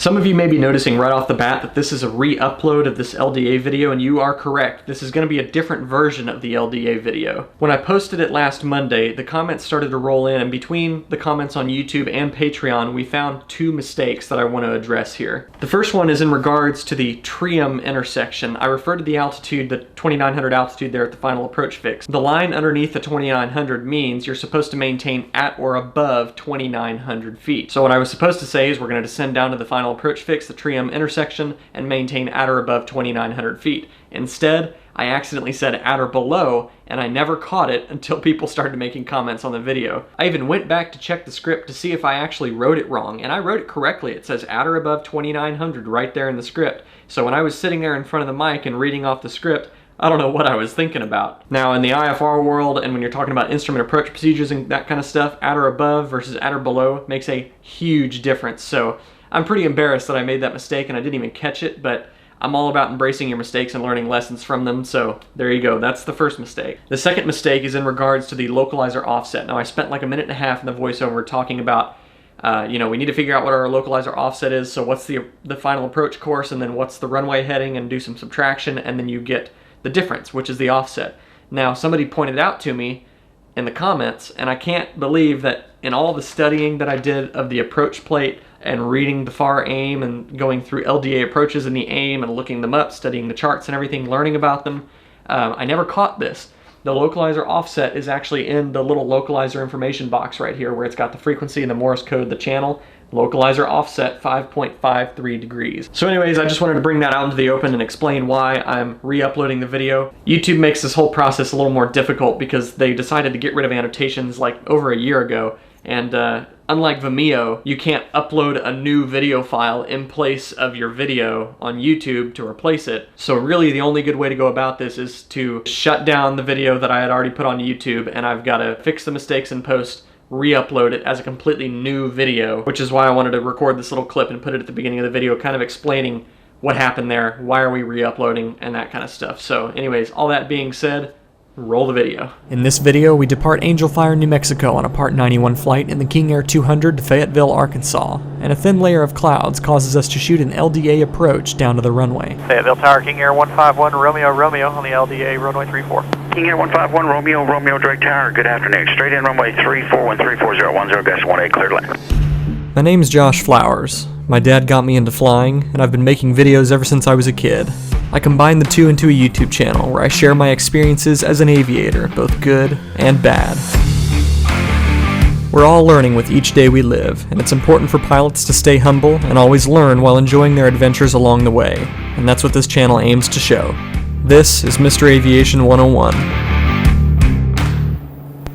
Some of you may be noticing right off the bat that this is a re-upload of this LDA video, and you are correct. This is going to be a different version of the LDA video. When I posted it last Monday, the comments started to roll in, and between the comments on YouTube and Patreon, we found two mistakes that I want to address here. The first one is in regards to the Trium intersection. I referred to the altitude, the 2900 altitude there at the final approach fix. The line underneath the 2900 means you're supposed to maintain at or above 2900 feet. So what I was supposed to say is we're going to descend down to the final approach fix, the Trium intersection, and maintain at or above 2900 feet. Instead, I accidentally said at or below, and I never caught it until people started making comments on the video. I even went back to check the script to see if I actually wrote it wrong, and I wrote it correctly. It says at or above 2900 right there in the script. So when I was sitting there in front of the mic and reading off the script, I don't know what I was thinking about. Now in the IFR world, and when you're talking about instrument approach procedures and that kind of stuff, at or above versus at or below makes a huge difference. So I'm pretty embarrassed that I made that mistake and I didn't even catch it, but I'm all about embracing your mistakes and learning lessons from them, so there you go. That's the first mistake. The second mistake is in regards to the localizer offset. Now I spent like a minute and a half in the voiceover talking about we need to figure out what our localizer offset is, so what's the final approach course, and then what's the runway heading, and do some subtraction, and then you get the difference, which is the offset. Now somebody pointed out to me in the comments, and I can't believe that in all the studying that I did of the approach plate and reading the FAR AIM and going through LDA approaches in the AIM and looking them up, studying the charts and everything, learning about them, I never caught this. The localizer offset is actually in the little localizer information box right here where it's got the frequency and the Morse code, the channel. Localizer offset 5.53 degrees. So anyways, I just wanted to bring that out into the open and explain why I'm re-uploading the video. YouTube makes this whole process a little more difficult because they decided to get rid of annotations like over a year ago, and unlike Vimeo, you can't upload a new video file in place of your video on YouTube to replace it. So really the only good way to go about this is to shut down the video that I had already put on YouTube, and I've got to fix the mistakes in post, re-upload it as a completely new video, which is why I wanted to record this little clip and put it at the beginning of the video, kind of explaining what happened there, why are we re-uploading, and that kind of stuff. So anyways, all that being said, roll the video. In this video, we depart Angel Fire, New Mexico on a Part 91 flight in the King Air 200 to Fayetteville, Arkansas, and a thin layer of clouds causes us to shoot an LDA approach down to the runway. Fayetteville Tower, King Air 151, Romeo on the LDA, runway 34. King Air 151, Romeo, Drake Tower, good afternoon. Straight in runway 34, 134.010, cleared land. My name's Josh Flowers. My dad got me into flying, and I've been making videos ever since I was a kid. I combine the two into a YouTube channel where I share my experiences as an aviator, both good and bad. We're all learning with each day we live, and it's important for pilots to stay humble and always learn while enjoying their adventures along the way, and that's what this channel aims to show. This is Mr. Aviation 101.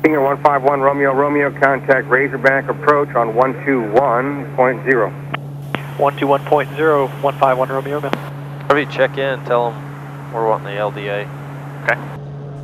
King Air 151, Romeo, contact Razorback approach on 121.0. 121.0, 151 Romeo. Probably check in, tell them we're wanting the LDA. Okay.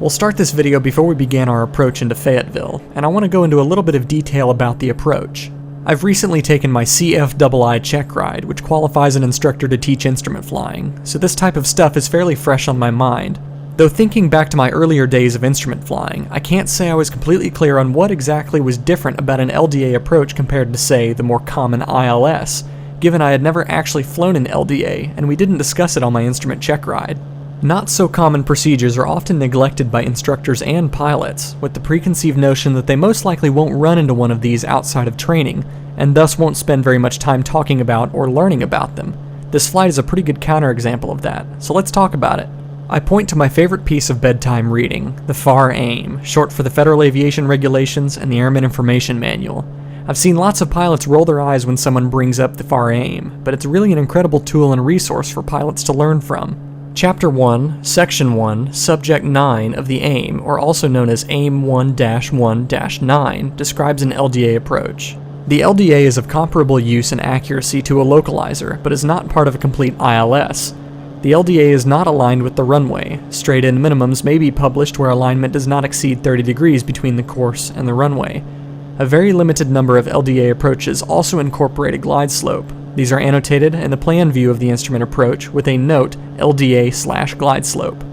We'll start this video before we begin our approach into Fayetteville, and I want to go into a little bit of detail about the approach. I've recently taken my CFII check ride, which qualifies an instructor to teach instrument flying, so this type of stuff is fairly fresh on my mind. Though thinking back to my earlier days of instrument flying, I can't say I was completely clear on what exactly was different about an LDA approach compared to, say, the more common ILS, given I had never actually flown an LDA, and we didn't discuss it on my instrument check ride. Not so common procedures are often neglected by instructors and pilots, with the preconceived notion that they most likely won't run into one of these outside of training, and thus won't spend very much time talking about or learning about them. This flight is a pretty good counterexample of that, so let's talk about it. I point to my favorite piece of bedtime reading, the FAR AIM, short for the Federal Aviation Regulations and the Airman Information Manual. I've seen lots of pilots roll their eyes when someone brings up the FAR AIM, but it's really an incredible tool and resource for pilots to learn from. Chapter 1, Section 1, Subject 9 of the AIM, or also known as AIM 1-1-9, describes an LDA approach. The LDA is of comparable use and accuracy to a localizer, but is not part of a complete ILS. The LDA is not aligned with the runway. Straight-in minimums may be published where alignment does not exceed 30 degrees between the course and the runway. A very limited number of LDA approaches also incorporate a glide slope. These are annotated in the plan view of the instrument approach with a note LDA/glide slope.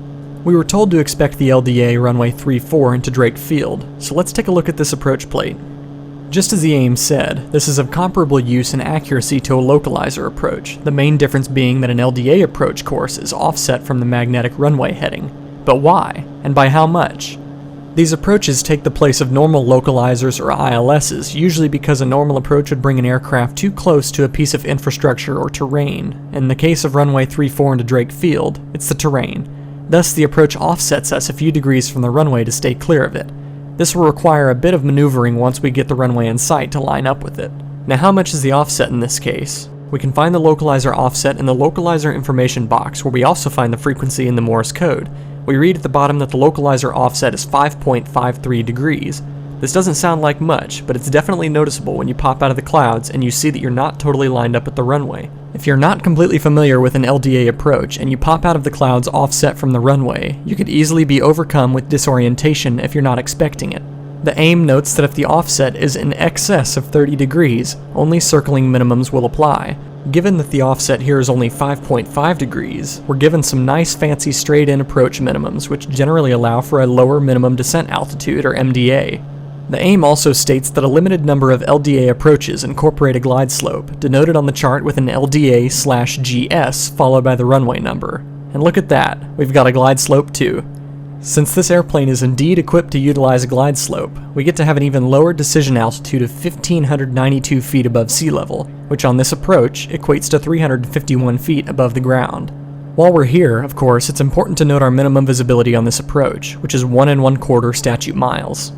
We were told to expect the LDA runway 34 into Drake Field, so let's take a look at this approach plate. Just as the AIM said, this is of comparable use and accuracy to a localizer approach, the main difference being that an LDA approach course is offset from the magnetic runway heading. But why? And by how much? These approaches take the place of normal localizers or ILSs, usually because a normal approach would bring an aircraft too close to a piece of infrastructure or terrain. In the case of runway 34 into Drake Field, it's the terrain. Thus, the approach offsets us a few degrees from the runway to stay clear of it. This will require a bit of maneuvering once we get the runway in sight to line up with it. Now, how much is the offset in this case? We can find the localizer offset in the localizer information box, where we also find the frequency in the Morse code. We read at the bottom that the localizer offset is 5.53 degrees. This doesn't sound like much, but it's definitely noticeable when you pop out of the clouds and you see that you're not totally lined up at the runway. If you're not completely familiar with an LDA approach and you pop out of the clouds offset from the runway, you could easily be overcome with disorientation if you're not expecting it. The AIM notes that if the offset is in excess of 30 degrees, only circling minimums will apply. Given that the offset here is only 5.5 degrees, we're given some nice fancy straight-in approach minimums, which generally allow for a lower minimum descent altitude, or MDA. The AIM also states that a limited number of LDA approaches incorporate a glide slope, denoted on the chart with an LDA/GS followed by the runway number. And look at that, we've got a glide slope too. Since this airplane is indeed equipped to utilize a glide slope, we get to have an even lower decision altitude of 1,592 feet above sea level, which on this approach equates to 351 feet above the ground. While we're here, of course, it's important to note our minimum visibility on this approach, which is 1 1/4 statute miles.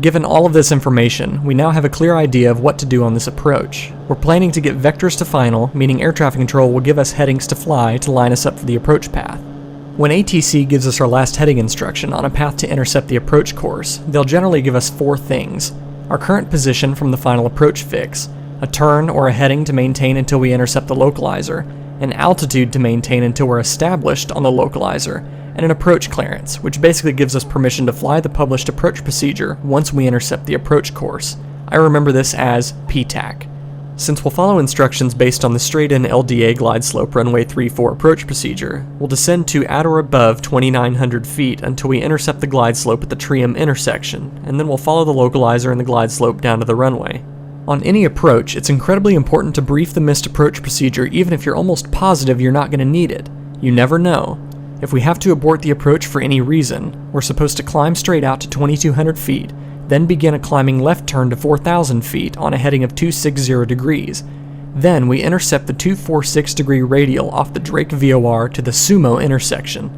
Given all of this information, we now have a clear idea of what to do on this approach. We're planning to get vectors to final, meaning air traffic control will give us headings to fly to line us up for the approach path. When ATC gives us our last heading instruction on a path to intercept the approach course, they'll generally give us 4 things: our current position from the final approach fix, a turn or a heading to maintain until we intercept the localizer, an altitude to maintain until we're established on the localizer, and an approach clearance, which basically gives us permission to fly the published approach procedure once we intercept the approach course. I remember this as PTAC. Since we'll follow instructions based on the straight-in LDA glide slope runway 34 approach procedure, we'll descend to at or above 2,900 feet until we intercept the glide slope at the Trium intersection, and then we'll follow the localizer and the glide slope down to the runway. On any approach, it's incredibly important to brief the missed approach procedure even if you're almost positive you're not going to need it. You never know. If we have to abort the approach for any reason, we're supposed to climb straight out to 2,200 feet, then begin a climbing left turn to 4,000 feet on a heading of 260 degrees. Then we intercept the 246 degree radial off the Drake VOR to the Sumo intersection.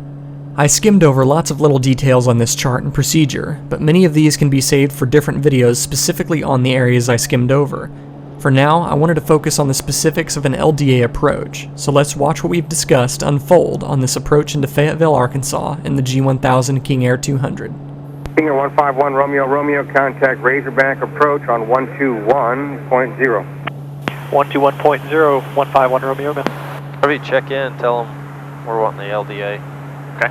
I skimmed over lots of little details on this chart and procedure, but many of these can be saved for different videos specifically on the areas I skimmed over. For now, I wanted to focus on the specifics of an LDA approach, so let's watch what we've discussed unfold on this approach into Fayetteville, Arkansas in the G1000 King Air 200. King Air 151 Romeo Romeo, contact Razorback approach on 121.0. 121.0, 151 Romeo Romeo. Whenever you check in, tell them we're wanting the LDA. Okay.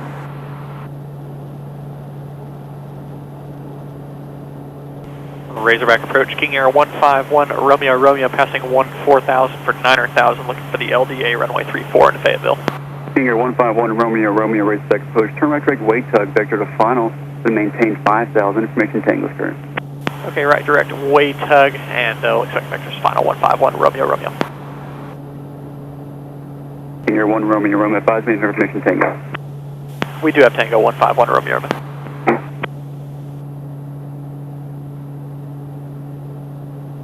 Razorback approach, King Air 151 Romeo Romeo, passing 14,000 for 9,000, looking for the LDA runway 34 in Fayetteville. King Air 151 Romeo Romeo, Razorback approach, turn right direct weight tug, vector to final, to maintain 5,000, information tango stern. Okay, right direct way tug, and looks like vector's final 151 Romeo Romeo. King Air 1 Romeo Romeo, 5 minutes information tango. We do have Tango 151 Romeo Romeo.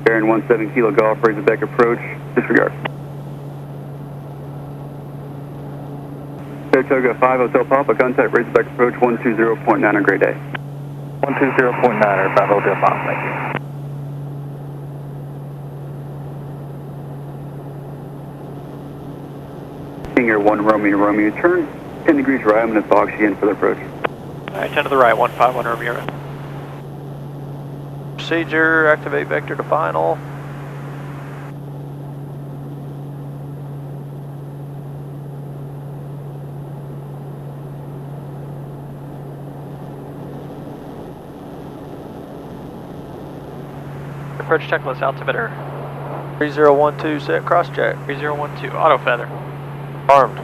Baron 17 Kilo Golf, Razorback approach, disregard. Saratoga 5 Hotel Papa, contact Razorback approach 120.9 on grade day. 120.9 5 Hotel Papa, thank you. King Air 1 Romeo Romeo, turn 10 degrees right, I'm going to box you in for the approach. Alright, 10 to the right, 151 Romeo Romeo. Procedure, activate vector to final. Approach checklist, altimeter. 3012, set cross check. 3012, auto feather. Armed.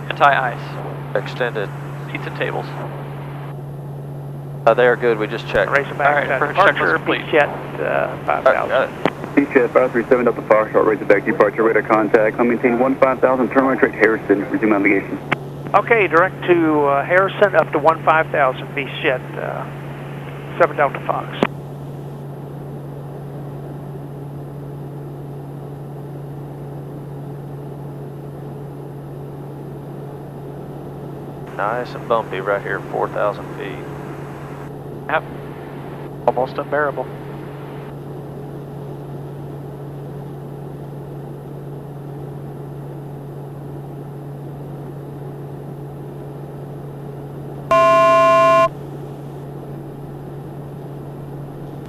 Anti-ice. Extended. Seats and tables. They are good, we just checked. Razorback, departure, Beachjet 5000. Got it. Beachjet 537 Delta Foxtrot, Razorback departure, radar contact. I'll maintain 15,000, turn right direct Harrison, resume navigation. Okay, direct to Harrison up to 15,000, Beachjet 7 Delta Fox. Nice and bumpy right here, 4,000 feet. Yep, almost unbearable.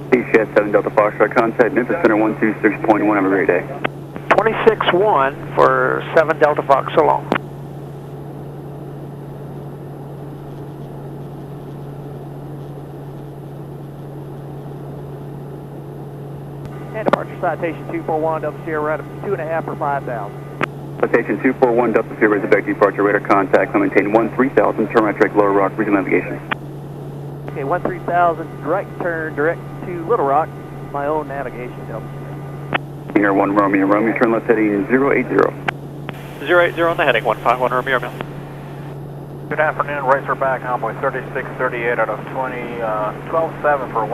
Beachjet 7 Delta Foxtrot, contact Memphis Center 126.1, have a great day. 26-1 for 7 Delta Fox, so long. And departure citation 241, Delta Sierra, right up 2.5 for 5,000. Citation 241 Delta Sierra, Razorback departure, radar contact. I'll maintain 13,000, turn right direct Lower Rock, resume navigation. Okay, 13,000, direct turn, direct to Little Rock, my own navigation, Delta Sierra. Hangar 1 Romeo, Romeo, turn left heading 080. 080 on the heading, 151 Romeo, Romeo. Good afternoon, Razorback, Envoy 3638 out of 12-7 for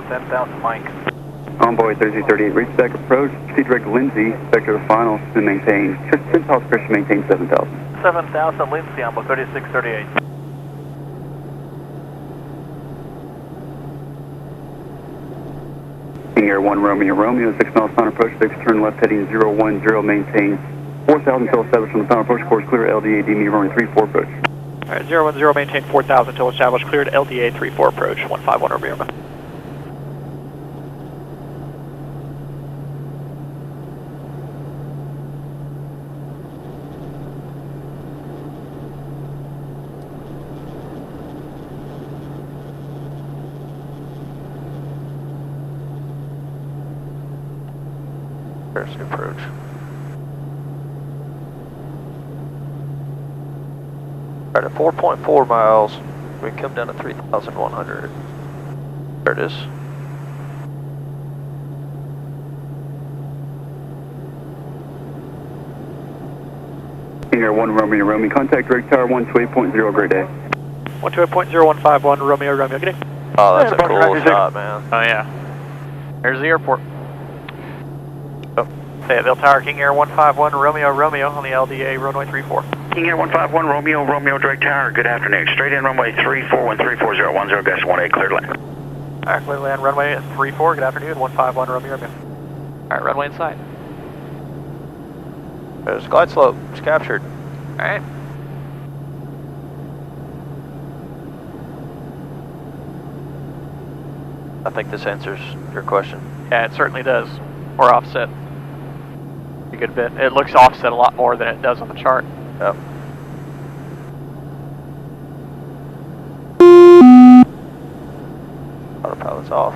10,000 Mike. Envoy 3338, Razorback approach, proceed direct Lindsay, vector to final, to maintain, 10 miles pressure, maintain 7,000. 7,000 Lindsay, Envoy 3638. Hangar 1 Romeo, Romeo, 6 miles final approach, fix, turn left heading 010, maintain 4,000 until established from the final approach course, clear LDA, DME runway 34 approach. Alright, 010, maintain 4,000 until established, cleared LDA 34 approach, 151 Romeo, Romeo. There's the approach. Right at 4.4 miles, we come down to 3,100. There it is. Hangar 1 Romeo, Romeo, contact direct tower 128.0, great day. 128.0151 Romeo, Romeo, good day. Oh, that's a cool shot, man. Oh yeah. There's the airport. Oh, Fayetteville Tower, King Air 151 Romeo, Romeo on the LDA runway 34. King Air 151 Romeo, Romeo direct tower, good afternoon. Straight in runway 34, 134.010, gust 18, cleared land. Alright, clear land runway at 34, good afternoon, 151 Romeo, Romeo. Alright, runway in sight. There's glide slope, it's captured. Alright. I think this answers your question. Yeah, it certainly does. Or offset. A good bit. It looks offset a lot more than it does on the chart. Yep. Autopilot's off.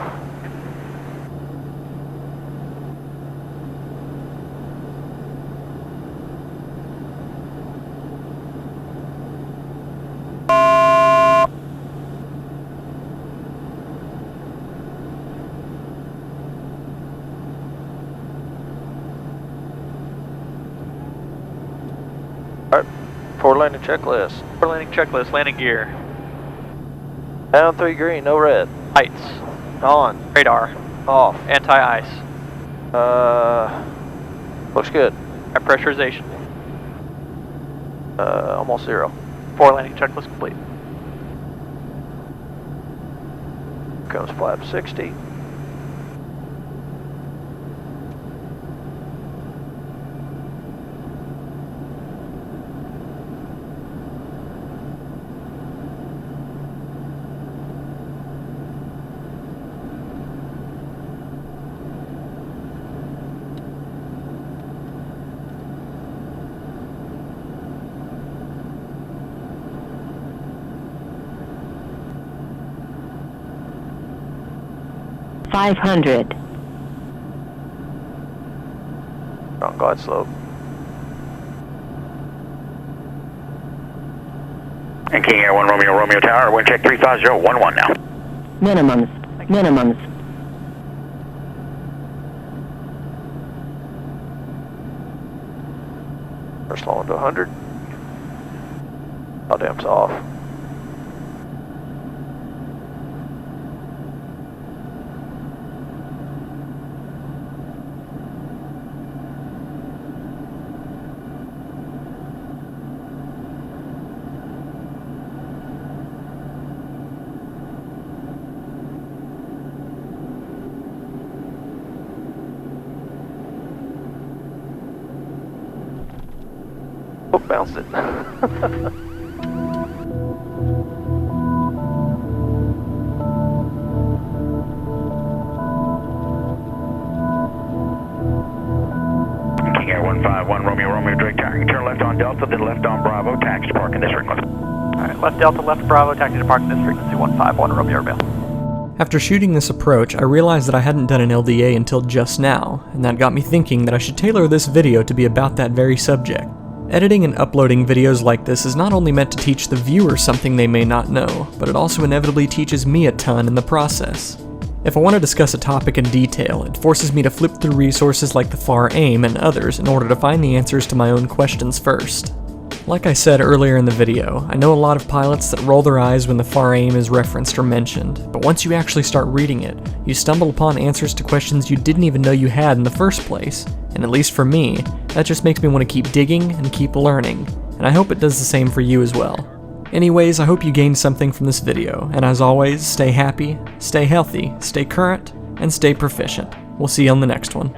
Alright, forward landing checklist. Forward landing checklist, landing gear. Down 3 green, no red. Lights. On. Radar. Off. Anti-ice. Looks good. High pressurization. Almost 0. Forward landing checklist complete. Comes flap 60. $500. Wrong glide slope. And King Air 1 Romeo, Romeo Tower, wind check 35011 now. Minimums. Minimums. We're slowing to 100. All damps off. Oh, bounced it. King Air 151, Romeo, direct tower. Turn left on Delta, then left on Bravo, taxi to park in this frequency. Alright, left Delta, left Bravo, taxi to park in this frequency 151, Romeo. After shooting this approach, I realized that I hadn't done an LDA until just now, and that got me thinking that I should tailor this video to be about that very subject. Editing and uploading videos like this is not only meant to teach the viewer something they may not know, but it also inevitably teaches me a ton in the process. If I want to discuss a topic in detail, it forces me to flip through resources like the FAR AIM and others in order to find the answers to my own questions first. Like I said earlier in the video, I know a lot of pilots that roll their eyes when the FAR AIM is referenced or mentioned, but once you actually start reading it, you stumble upon answers to questions you didn't even know you had in the first place, and at least for me, that just makes me want to keep digging and keep learning, and I hope it does the same for you as well. Anyways, I hope you gained something from this video, and as always, stay happy, stay healthy, stay current, and stay proficient. We'll see you on the next one.